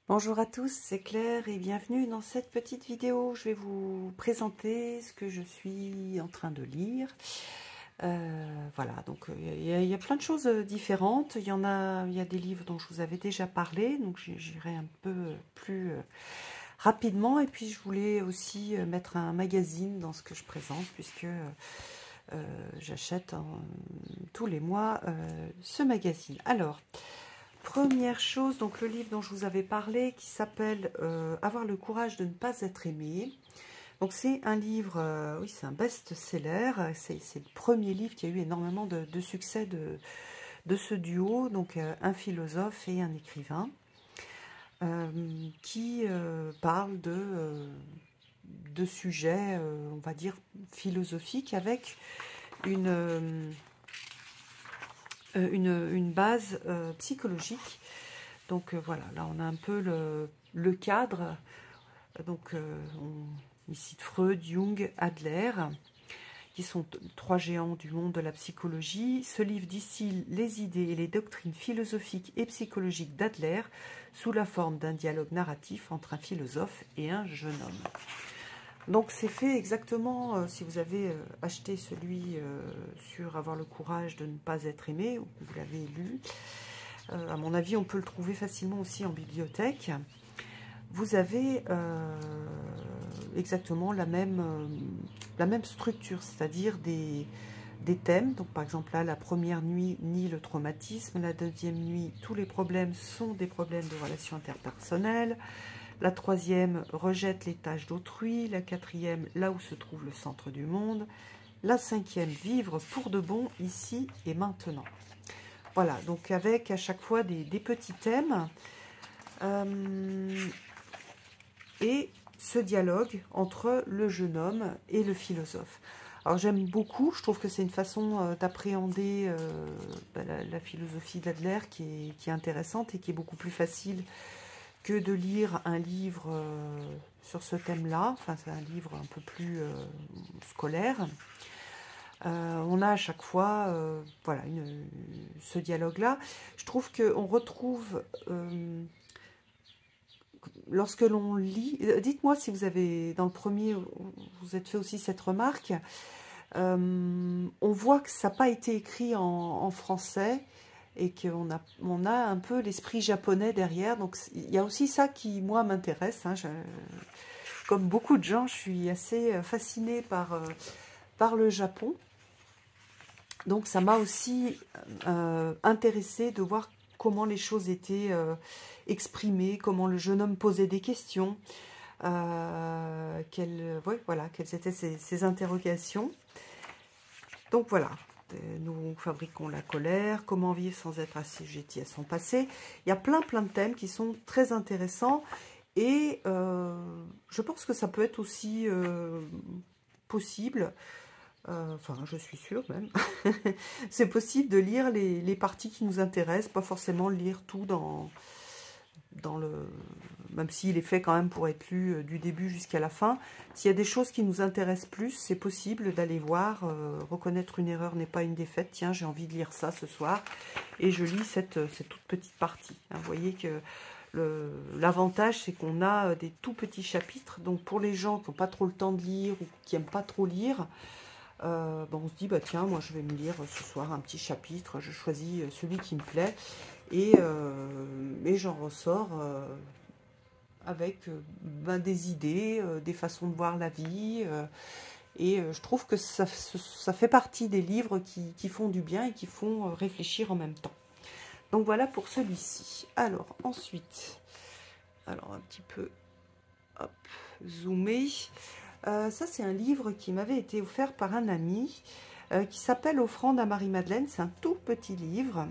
Bonjour à tous, c'est Claire et bienvenue dans cette petite vidéo. Je vais vous présenter ce que je suis en train de lire. Voilà, donc il y a plein de choses différentes. Il y a des livres dont je vous avais déjà parlé, donc j'irai un peu plus rapidement. Et puis je voulais aussi mettre un magazine dans ce que je présente, puisque j'achète tous les mois ce magazine. Alors, première chose, donc le livre dont je vous avais parlé, qui s'appelle Avoir le courage de ne pas être aimé. Donc c'est un livre, oui, c'est un best-seller. C'est le premier livre qui a eu énormément de succès de ce duo, donc un philosophe et un écrivain, qui parle de sujets, on va dire, philosophiques avec une base psychologique. Donc voilà, là on a un peu le cadre. Donc on cite Freud, Jung, Adler, qui sont trois géants du monde de la psychologie. Ce livre distille les idées et les doctrines philosophiques et psychologiques d'Adler sous la forme d'un dialogue narratif entre un philosophe et un jeune homme. Donc c'est fait exactement, si vous avez acheté celui sur Avoir le courage de ne pas être aimé, ou vous l'avez lu, à mon avis on peut le trouver facilement aussi en bibliothèque. Vous avez exactement la même structure, c'est-à-dire des thèmes. Donc par exemple là, la première nuit nie le traumatisme, la deuxième nuit, tous les problèmes sont des problèmes de relations interpersonnelles, la troisième rejette les tâches d'autrui, la quatrième là où se trouve le centre du monde, la cinquième vivre pour de bon ici et maintenant. Voilà, donc avec à chaque fois des petits thèmes et ce dialogue entre le jeune homme et le philosophe. Alors j'aime beaucoup, je trouve que c'est une façon d'appréhender la philosophie d'Adler qui est intéressante et qui est beaucoup plus facile que de lire un livre sur ce thème-là. Enfin, c'est un livre un peu plus scolaire. On a à chaque fois voilà, ce dialogue-là. Je trouve qu'on retrouve, lorsque l'on lit... Dites-moi si vous avez, dans le premier, vous êtes fait aussi cette remarque. On voit que ça n'a pas été écrit en français, et qu'on a un peu l'esprit japonais derrière. Donc il y a aussi ça qui, moi, m'intéresse. Hein. Comme beaucoup de gens, je suis assez fascinée par le Japon. Donc ça m'a aussi intéressée de voir comment les choses étaient exprimées, comment le jeune homme posait des questions, quelles étaient ces interrogations. Donc voilà. Nous fabriquons la colère, comment vivre sans être assujetti à son passé. Il y a plein de thèmes qui sont très intéressants et je pense que ça peut être aussi possible, enfin je suis sûre même, c'est possible de lire les parties qui nous intéressent, pas forcément lire tout dans le... Même s'il est fait quand même pour être lu du début jusqu'à la fin. S'il y a des choses qui nous intéressent plus, c'est possible d'aller voir. Reconnaître une erreur n'est pas une défaite. Tiens, j'ai envie de lire ça ce soir. Et je lis cette toute petite partie. Hein, vous voyez que l'avantage, c'est qu'on a des tout petits chapitres. Donc pour les gens qui n'ont pas trop le temps de lire ou qui n'aiment pas trop lire, on se dit, bah tiens, moi je vais me lire ce soir un petit chapitre. Je choisis celui qui me plaît. Et j'en ressors avec des idées, des façons de voir la vie. Et je trouve que ça fait partie des livres qui font du bien et qui font réfléchir en même temps. Donc voilà pour celui-ci. Alors ensuite, un petit peu hop, zoomer. Ça c'est un livre qui m'avait été offert par un ami qui s'appelle Offrande à Marie-Madeleine. C'est un tout petit livre.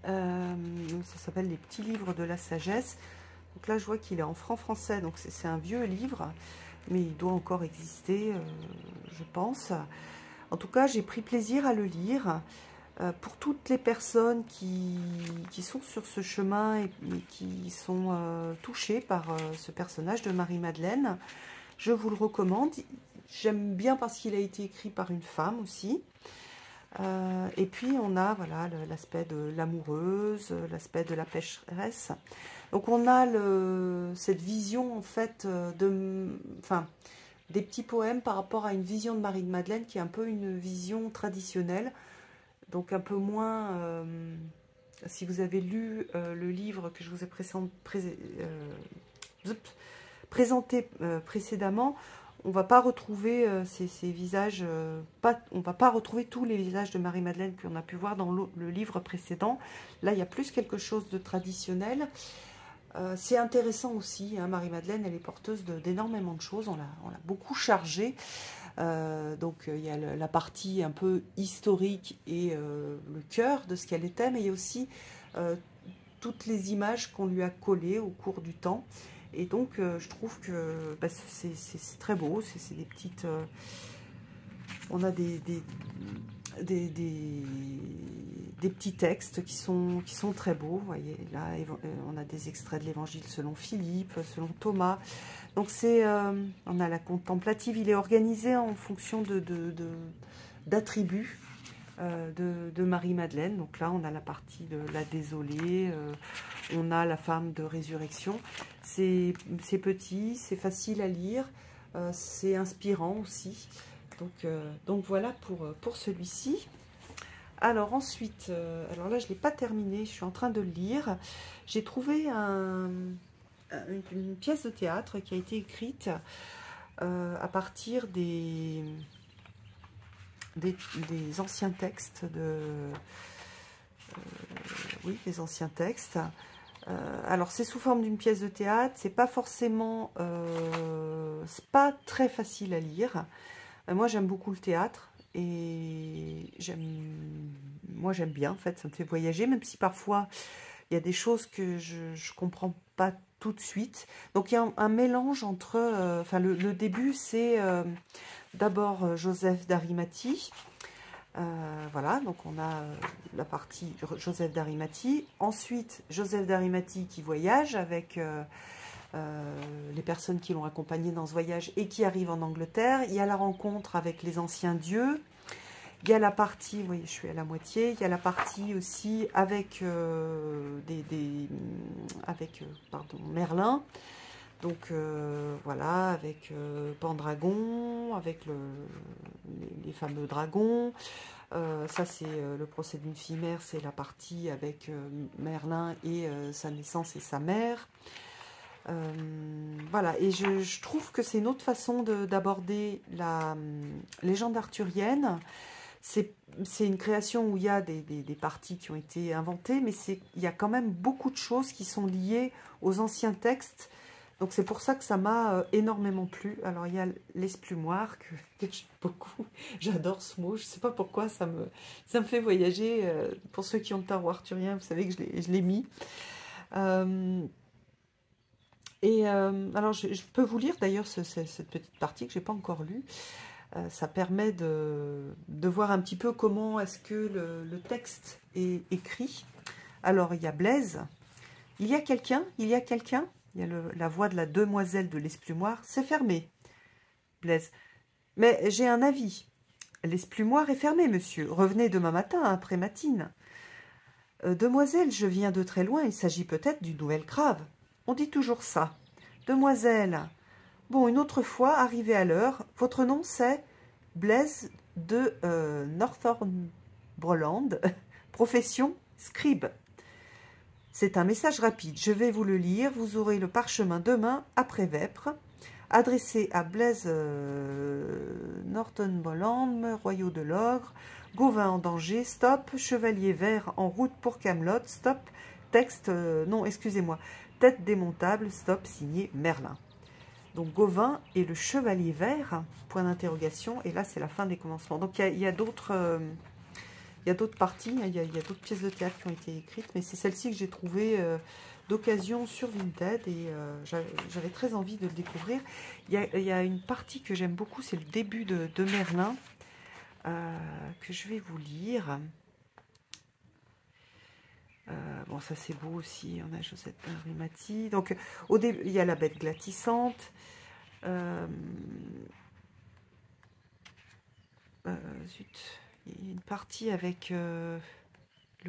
Ça s'appelle Les petits livres de la sagesse. Donc là je vois qu'il est en franc-français, donc c'est un vieux livre, mais il doit encore exister, je pense. En tout cas, j'ai pris plaisir à le lire. Pour toutes les personnes qui sont sur ce chemin et qui sont touchées par ce personnage de Marie-Madeleine, je vous le recommande. J'aime bien parce qu'il a été écrit par une femme aussi. Et puis, on a voilà, l'aspect de l'amoureuse, l'aspect de la pécheresse. Donc, on a cette vision, en fait, des petits poèmes par rapport à une vision de Marie de Madeleine qui est un peu une vision traditionnelle. Donc, un peu moins... si vous avez lu le livre que je vous ai présenté précédemment, on va pas retrouver ces visages, on va pas retrouver tous les visages de Marie-Madeleine qu'on a pu voir dans le livre précédent. Là, il y a plus quelque chose de traditionnel. C'est intéressant aussi, hein, Marie-Madeleine, elle est porteuse d'énormément de choses, on l'a beaucoup chargée. Donc il y a la partie un peu historique et le cœur de ce qu'elle était, mais il y a aussi toutes les images qu'on lui a collées au cours du temps. Et donc, je trouve que bah, c'est très beau. C'est des petites... on a des petits textes qui sont très beaux. Vous voyez, là, on a des extraits de l'Évangile selon Philippe, selon Thomas. Donc, on a la contemplative. Il est organisé en fonction d'attributs de Marie-Madeleine. Donc là, on a la partie de la désolée, on a la femme de résurrection. C'est petit, c'est facile à lire, c'est inspirant aussi. Donc voilà pour celui-ci. Alors ensuite, alors là je ne l'ai pas terminé, je suis en train de le lire. J'ai trouvé une pièce de théâtre qui a été écrite à partir des anciens textes oui, des anciens textes. Alors c'est sous forme d'une pièce de théâtre, c'est pas forcément, c'est pas très facile à lire. Moi j'aime beaucoup le théâtre et moi j'aime bien en fait, ça me fait voyager, même si parfois il y a des choses que je comprends pas tout de suite. Donc il y a un mélange entre, enfin le début c'est d'abord Joseph d'Arimathie. Voilà, donc on a la partie Joseph d'Arimathie. Ensuite, Joseph d'Arimathie qui voyage avec les personnes qui l'ont accompagné dans ce voyage et qui arrivent en Angleterre. Il y a la rencontre avec les anciens dieux. Il y a la partie, vous voyez, je suis à la moitié. Il y a la partie aussi avec, Merlin. Donc voilà, avec Pendragon, avec les fameux dragons. Ça c'est le procès d'une fille mère, c'est la partie avec Merlin et sa naissance et sa mère. Voilà, et je trouve que c'est une autre façon d'aborder la légende arthurienne. C'est une création où il y a des parties qui ont été inventées, mais il y a quand même beaucoup de choses qui sont liées aux anciens textes. Donc c'est pour ça que ça m'a énormément plu. Alors il y a l'esplumoir que j'aime beaucoup. J'adore ce mot. Je ne sais pas pourquoi ça me fait voyager. Pour ceux qui ont le tarot arthurien, vous savez que je l'ai mis. Alors je peux vous lire d'ailleurs cette petite partie que je n'ai pas encore lue. Ça permet de voir un petit peu comment est-ce que le texte est écrit. Alors il y a Blaise. Il y a quelqu'un. Il y a la voix de la demoiselle de l'esplumoir. C'est fermé. Blaise. Mais j'ai un avis. L'esplumoir est fermé, monsieur. Revenez demain matin, après matine. Demoiselle, je viens de très loin. Il s'agit peut-être d'une nouvelle crave. On dit toujours ça. Demoiselle. Bon, une autre fois, arrivée à l'heure. Votre nom, c'est Blaise de Northumberland. Profession, scribe. C'est un message rapide. Je vais vous le lire. Vous aurez le parchemin demain après vêpres. Adressé à Blaise Northumberland, royaume de l'ogre. Gauvin en danger. Stop. Chevalier vert en route pour Camelot. Stop. Texte. Non, excusez-moi. Tête démontable. Stop. Signé Merlin. Donc Gauvin et le chevalier vert. Point d'interrogation. Et là, c'est la fin des commencements. Donc il y a d'autres. Il y a d'autres parties, il y a d'autres pièces de théâtre qui ont été écrites, mais c'est celle-ci que j'ai trouvée d'occasion sur Vinted et j'avais très envie de le découvrir. Il y a une partie que j'aime beaucoup, c'est le début de Merlin, que je vais vous lire. Bon, ça c'est beau aussi, on a Josette d'Arimathie. Donc au début, il y a la bête glapissante. Zut. il y a une partie avec le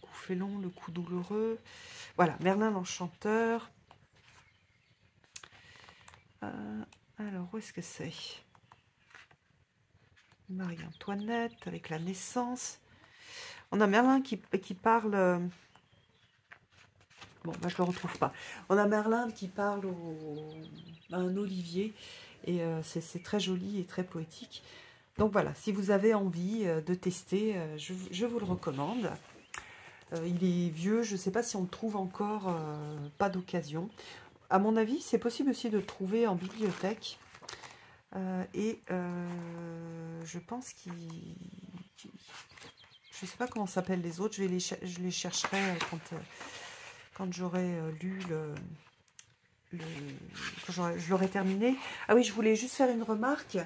coup félon, le coup douloureux. Voilà, Merlin l'Enchanteur. Alors, où est-ce que c'est? Marie-Antoinette avec la naissance. On a Merlin qui parle... bon, bah, je ne le retrouve pas. On a Merlin qui parle à un olivier. Et c'est très joli et très poétique. Donc voilà, si vous avez envie de tester, je vous le recommande. Il est vieux, je ne sais pas si on le trouve encore, pas d'occasion. À mon avis, c'est possible aussi de le trouver en bibliothèque. Je pense je ne sais pas comment s'appellent les autres, je les chercherai quand j'aurai lu quand je l'aurai terminé. Ah oui, je voulais juste faire une remarque.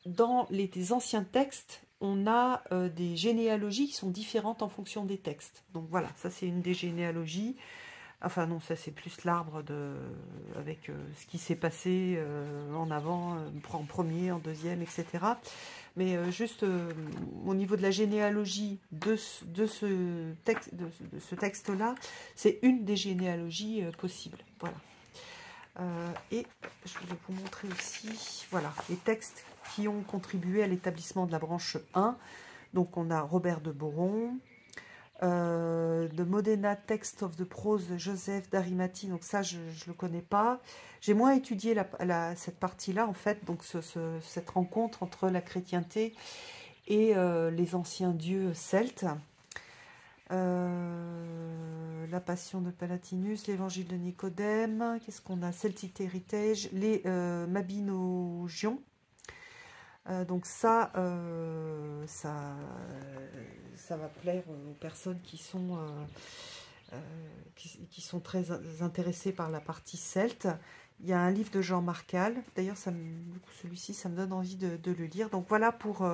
Dans les anciens textes, on a des généalogies qui sont différentes en fonction des textes. Donc voilà, ça c'est une des généalogies. Enfin non, ça c'est plus l'arbre avec ce qui s'est passé en avant, en premier, en deuxième, etc. Mais juste au niveau de la généalogie de ce texte-là, c'est une des généalogies possibles. Voilà. Et je voulais vous montrer aussi, voilà, les textes qui ont contribué à l'établissement de la branche 1. Donc on a Robert de Boron, de Modena Text of the Prose, Joseph d'Arimathie, donc ça je ne le connais pas. J'ai moins étudié cette partie-là en fait, donc cette rencontre entre la chrétienté et les anciens dieux celtes. La Passion de Palatinus, l'Évangile de Nicodème, qu'est-ce qu'on a? Celtic Heritage, les Mabinogions. Donc ça va plaire aux personnes qui sont très intéressées par la partie celte. Il y a un livre de Jean Marcal. D'ailleurs, celui-ci, ça me donne envie de le lire. Donc voilà pour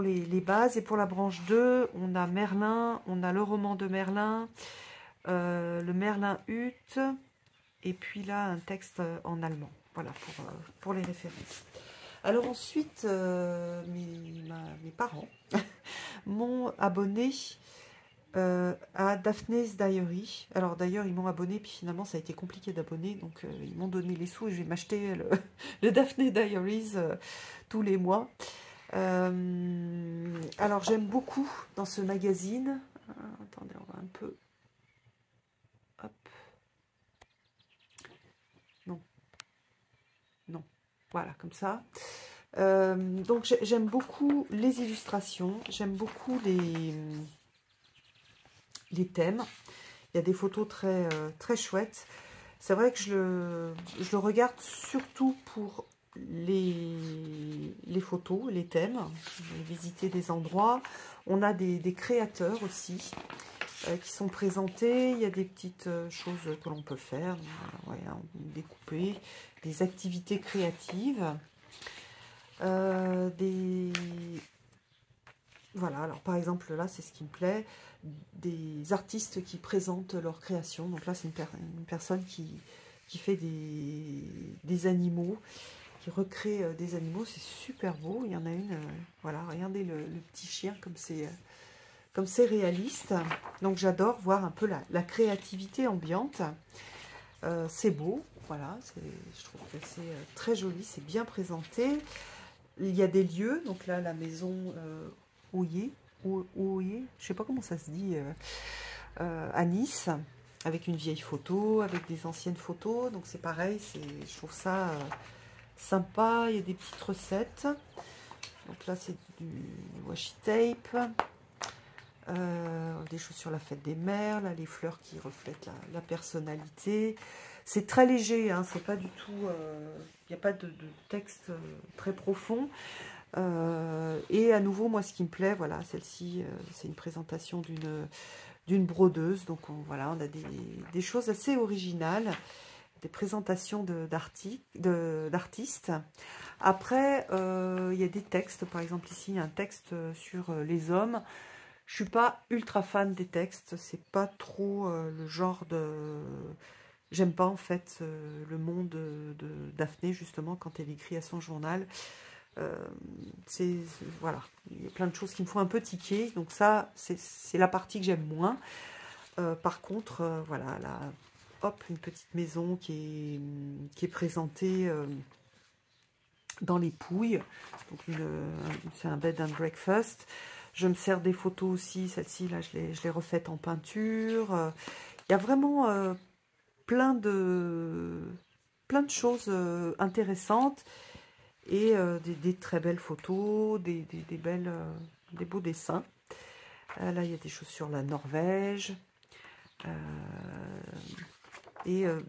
les bases. Et pour la branche 2, on a Merlin, on a le roman de Merlin, le Merlin Hutte, et puis là, un texte en allemand. Voilà pour les références. Alors ensuite, mes parents m'ont abonné à Daphne's Diary. Alors d'ailleurs, ils m'ont abonné, puis finalement, ça a été compliqué d'abonner. Donc, ils m'ont donné les sous et je vais m'acheter le Daphne Diaries tous les mois. Alors, j'aime beaucoup dans ce magazine. Attendez, on va un peu... Hop. Non. Non. Voilà, comme ça. Donc, j'aime beaucoup les illustrations. J'aime beaucoup les thèmes. Il y a des photos très, très chouettes. C'est vrai que je le regarde surtout pour les photos, les thèmes, visiter des endroits. On a des créateurs aussi qui sont présentés. Il y a des petites choses que l'on peut faire, découper, des activités créatives. Voilà, alors par exemple là, c'est ce qui me plaît, des artistes qui présentent leur création. Donc là, c'est une personne qui fait des animaux, qui recrée des animaux. C'est super beau. Il y en a une, voilà, regardez le petit chien comme c'est réaliste. Donc j'adore voir un peu la créativité ambiante. C'est beau, voilà, je trouve que c'est très joli, c'est bien présenté. Il y a des lieux, donc là, la maison Ouillet, je sais pas comment ça se dit, à Nice, avec une vieille photo, avec des anciennes photos. Donc c'est pareil, je trouve ça sympa. Il y a des petites recettes. Donc là, c'est du washi tape. Des choses sur la fête des mères, là, les fleurs qui reflètent la personnalité. C'est très léger, hein, c'est pas du tout... Il n'y a pas de texte très profond. Et à nouveau, moi, ce qui me plaît, voilà, celle-ci, c'est une présentation d'une brodeuse. Donc, voilà, on a des choses assez originales, des présentations d'artistes. Après, il y a des textes, par exemple, ici, il y a un texte sur les hommes. Je suis pas ultra fan des textes, c'est pas trop le genre de... J'aime pas en fait le monde de Daphné, justement, quand elle écrit à son journal. Voilà, il y a plein de choses qui me font un peu tiquer. Donc ça, c'est la partie que j'aime moins. Par contre, voilà, là, hop, une petite maison qui est présentée dans les Pouilles. Donc c'est un bed and breakfast. Je me sers des photos aussi. Celle-ci, là, je l'ai refaite en peinture. Il y a vraiment plein de choses intéressantes et des très belles photos, des beaux dessins. Là, il y a des choses sur la Norvège.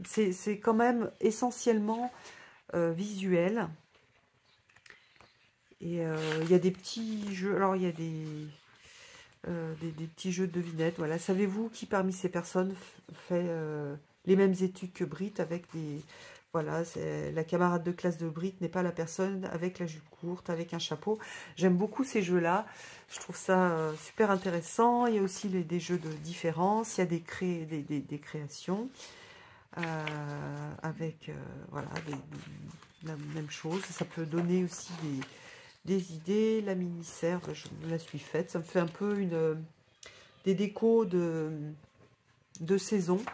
C'est quand même essentiellement visuel. Et il y a des petits jeux. Alors, il y a des petits jeux de devinettes. Voilà. Savez-vous qui parmi ces personnes fait les mêmes études que Brit avec des... Voilà, la camarade de classe de Brit n'est pas la personne avec la jupe courte, avec un chapeau. J'aime beaucoup ces jeux-là. Je trouve ça super intéressant. Il y a aussi des jeux de différence. Il y a des créations avec voilà, la même chose. Ça peut donner aussi des idées. La mini-serre, je me la suis faite. Ça me fait un peu des décos de saison.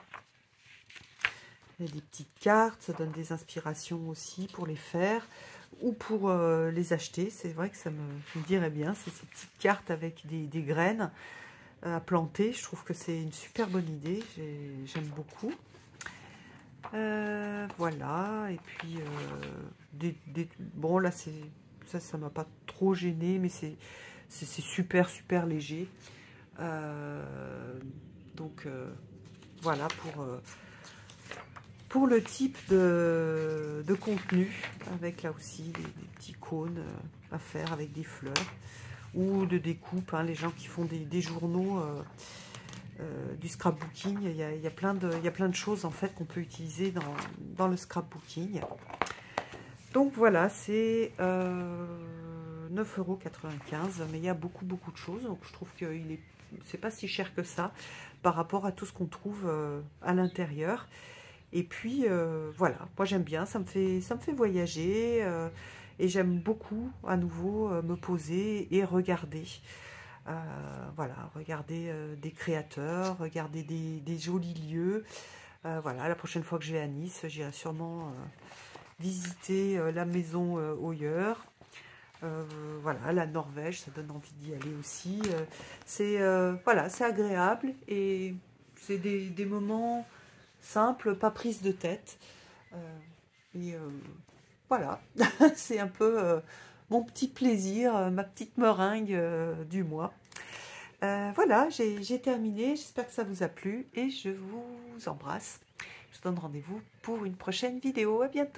Il y a des petites cartes, ça donne des inspirations aussi pour les faire ou pour les acheter. C'est vrai que ça me dirait bien. C'est ces petites cartes avec des graines à planter. Je trouve que c'est une super bonne idée. J'aime beaucoup. Voilà. Et puis, bon, là, ça m'a pas trop gêné, mais c'est super, super léger. Donc, voilà pour le type de contenu, avec là aussi des petits cônes à faire avec des fleurs ou de découpe, hein, les gens qui font des journaux, du scrapbooking, il y a plein de choses en fait qu'on peut utiliser dans le scrapbooking. Donc voilà, c'est 9,95 €, mais il y a beaucoup de choses, donc je trouve que c'est pas si cher que ça par rapport à tout ce qu'on trouve à l'intérieur. Et puis voilà, moi j'aime bien, ça me fait voyager et j'aime beaucoup à nouveau me poser et regarder. Voilà, regarder des créateurs, regarder des jolis lieux. Voilà, la prochaine fois que je vais à Nice, j'irai sûrement visiter la maison Hoyer. Voilà, la Norvège, ça donne envie d'y aller aussi. Voilà, c'est agréable et c'est des moments simples, pas prise de tête. Voilà, c'est un peu mon petit plaisir, ma petite meringue du mois. Voilà, j'ai terminé. J'espère que ça vous a plu et je vous embrasse. Je vous donne rendez-vous pour une prochaine vidéo. À bientôt.